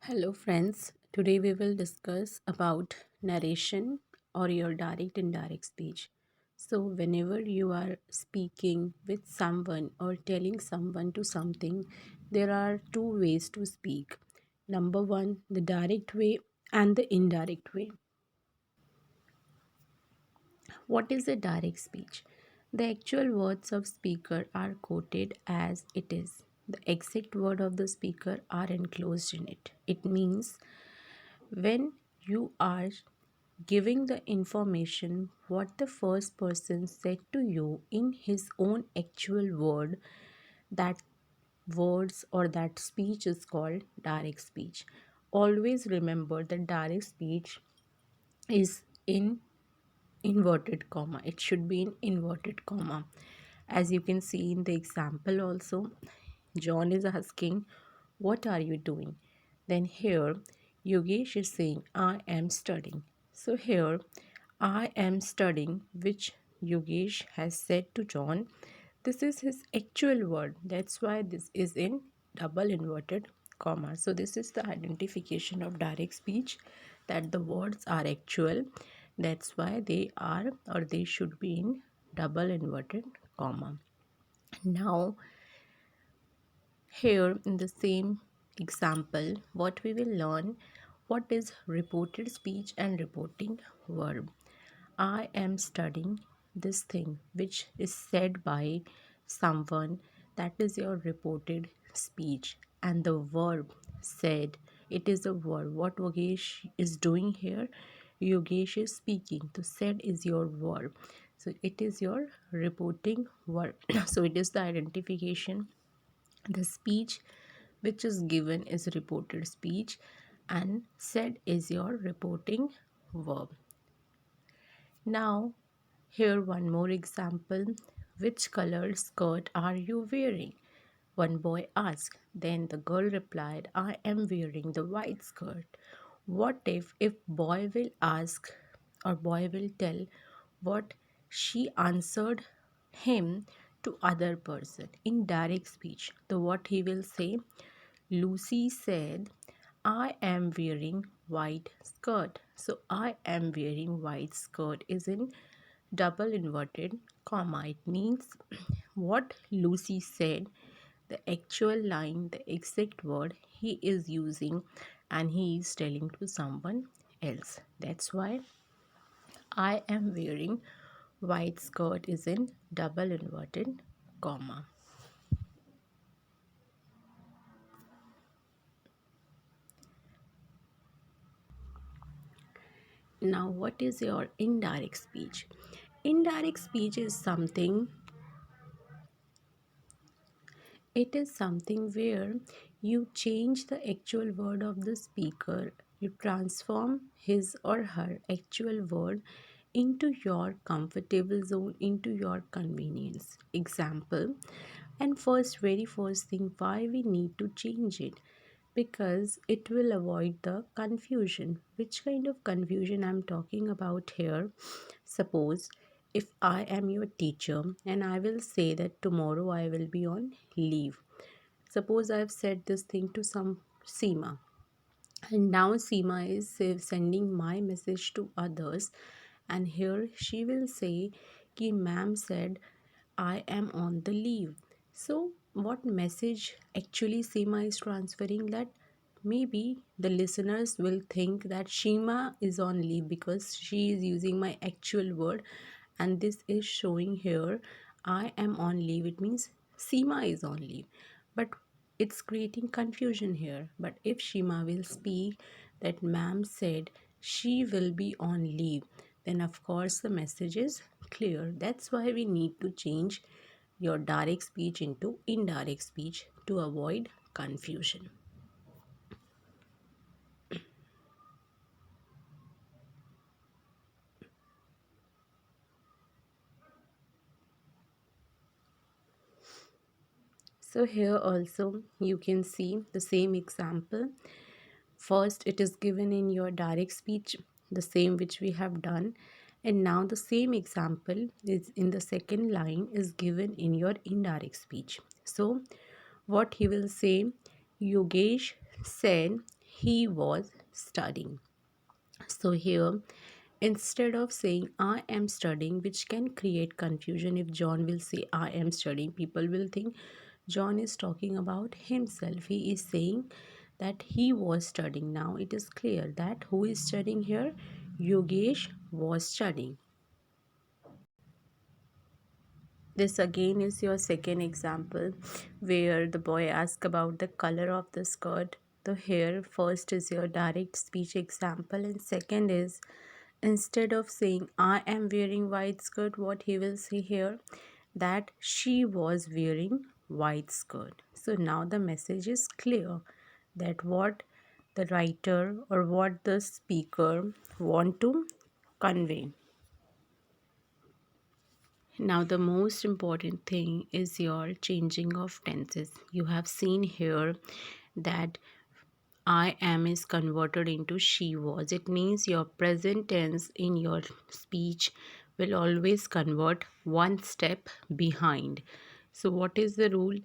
Hello friends, today we will discuss about narration or your direct indirect speech. So whenever you are speaking with someone or telling someone to something, there are two ways to speak. Number one, the direct way and the indirect way. What is a direct speech? The actual words of speaker are quoted as it is. The exact word of the speaker are enclosed in it. It means when you are giving the information what the first person said to you in his own actual word, that words or that speech is called direct speech. Always remember that direct speech is in inverted comma. It should be in inverted comma. As you can see in the example also, John is asking, what are you doing? Then here, Yogesh is saying, I am studying. So here, I am studying, which Yogesh has said to John. This is his actual word. That's why this is in double inverted comma. So this is the identification of direct speech, that the words are actual. That's why they are or they should be in double inverted comma. Now here in the same example, what we will learn, what is reported speech and reporting verb. I am studying this thing which is said by someone, that is your reported speech, and the verb said, it is a verb. What Yogesh is doing here, Yogesh is speaking. The said is your verb, so it is your reporting verb. So it is the identification. The speech which is given is reported speech and said is your reporting verb. Now, here one more example. Which colored skirt are you wearing? One boy asked. Then the girl replied, I am wearing the white skirt. What if boy will ask or boy will tell what she answered him to other person in direct speech? The what he will say, Lucy said, I am wearing white skirt. So I am wearing white skirt is in double inverted comma. It means what Lucy said, the actual line, the exact word he is using, and he is telling to someone else. That's why I am wearing white skirt is in double inverted comma. Now, what is your indirect speech? Indirect speech is something, it is something where you change the actual word of the speaker. You transform his or her actual word into your comfortable zone, into your convenience. Example, and very first thing, why we need to change it? Because it will avoid the confusion. Which kind of confusion I'm talking about here? Suppose if I am your teacher and I will say that tomorrow I will be on leave. Suppose I've said this thing to some Seema, and now Seema is sending my message to others, and here she will say ki ma'am said I am on the leave. So what message actually Seema is transferring? That maybe the listeners will think that Shima is on leave because she is using my actual word, and this is showing here I am on leave. It means Seema is on leave, but it's creating confusion here. But if Shima will speak that ma'am said she will be on leave, then of course the message is clear. That's why we need to change your direct speech into indirect speech to avoid confusion. So here also you can see the same example. First it is given in your direct speech, the same which we have done, and now the same example is in the second line is given in your indirect speech. So what he will say, Yogesh said he was studying. So here, instead of saying I am studying, which can create confusion, if John will say I am studying, people will think John is talking about himself. He is saying that he was studying. Now it is clear that who is studying here? Yogesh was studying. This again is your second example where the boy asks about the color of the skirt. The here first is your direct speech example, and second is instead of saying I am wearing white skirt, what he will say here, that she was wearing white skirt. So now the message is clear that what the writer or what the speaker want to convey. Now, the most important thing is your changing of tenses. You have seen here that I am is converted into she was. It means your present tense in your speech will always convert one step behind. So, what is the rule?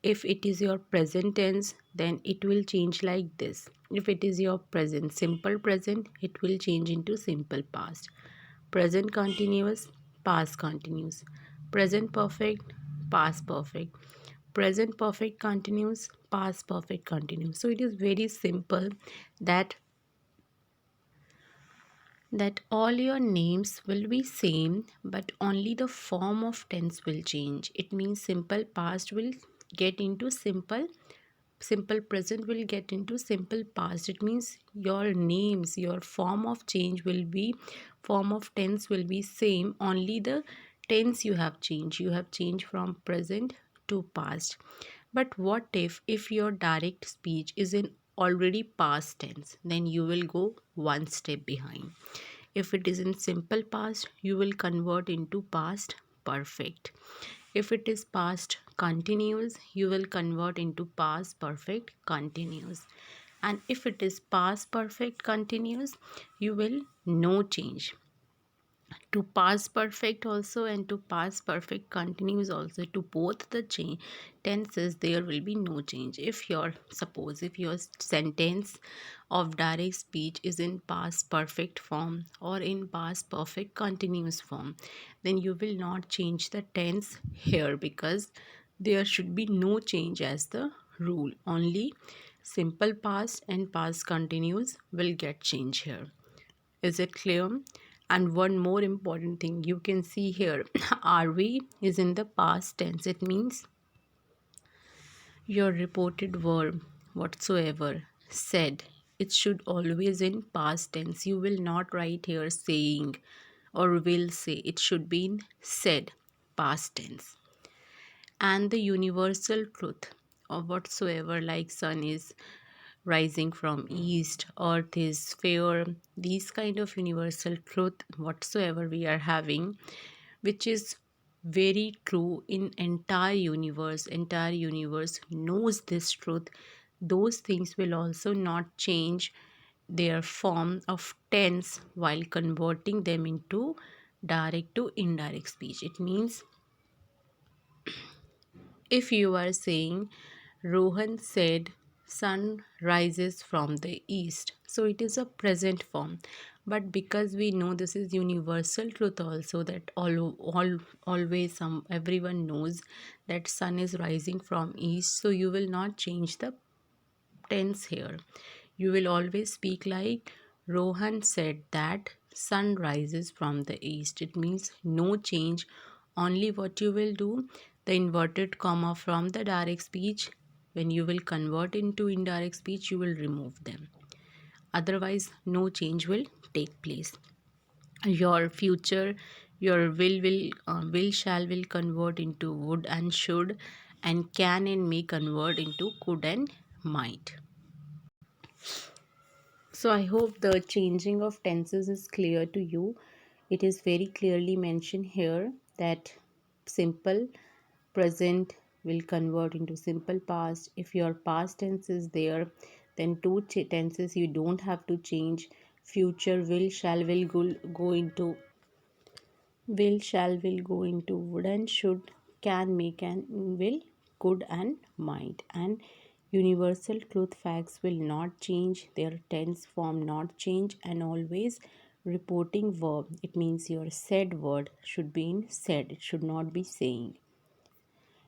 If it is your present tense, then it will change like this. If it is your present, simple present, it will change into simple past. Present continuous, past continuous. Present perfect, past perfect. Present perfect continuous, past perfect continuous. So it is very simple that all your names will be same, but only the form of tense will change. It means simple past will get into simple present will get into simple past. It means your names, your form of tense will be same, only the tense you have changed from present to past. But what if your direct speech is in already past tense, then you will go one step behind. If it is in simple past, you will convert into past perfect. If it is past continuous, you will convert into past perfect continuous. And if it is past perfect continuous, you will no change. To past perfect also and to past perfect continuous also, to both the tenses there will be no change. If your sentence of direct speech is in past perfect form or in past perfect continuous form, then you will not change the tense here, because there should be no change as the rule. Only simple past and past continuous will get change here. Is it clear? And one more important thing you can see here, are we is in the past tense. It means your reported verb whatsoever said, it should always in past tense. You will not write here saying or will say. It should be in said, past tense. And the universal truth of whatsoever, like sun is rising from east, earth is fair, these kind of universal truth whatsoever we are having, which is very true in entire universe knows this truth, those things will also not change their form of tense while converting them into direct to indirect speech. It means if you are saying Rohan said sun rises from the east, so it is a present form. But because we know this is universal truth also, that all always everyone knows that sun is rising from east, so you will not change the tense here. You will always speak like Rohan said that sun rises from the east. It means no change. Only what you will do, the inverted comma from the direct speech, when you will convert into indirect speech, you will remove them. Otherwise, no change will take place. Your future, your will shall will convert into would and should, and can and may convert into could and might. So I hope the changing of tenses is clear to you. It is very clearly mentioned here that simple present will convert into simple past. If your past tense is there, then two tenses you don't have to change. Future go into will go into would and should, can may can will could and might. And Universal truth facts will not change, their tense form not change, and always reporting verb. It means your said word should be in said, it should not be saying.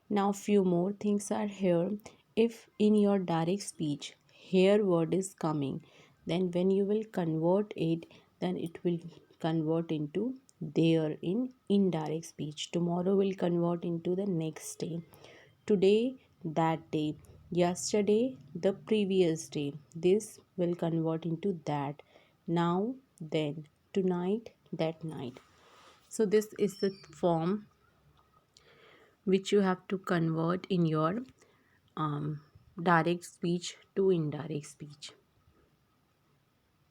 Now, few more things are here. If in your direct speech, here word is coming, then when you will convert it, then it will convert into there in indirect speech. Tomorrow will convert into the next day. Today, that day. Yesterday, the previous day. This will convert into that. Now, then. Tonight, that night. So, this is the form which you have to convert in your direct speech to indirect speech.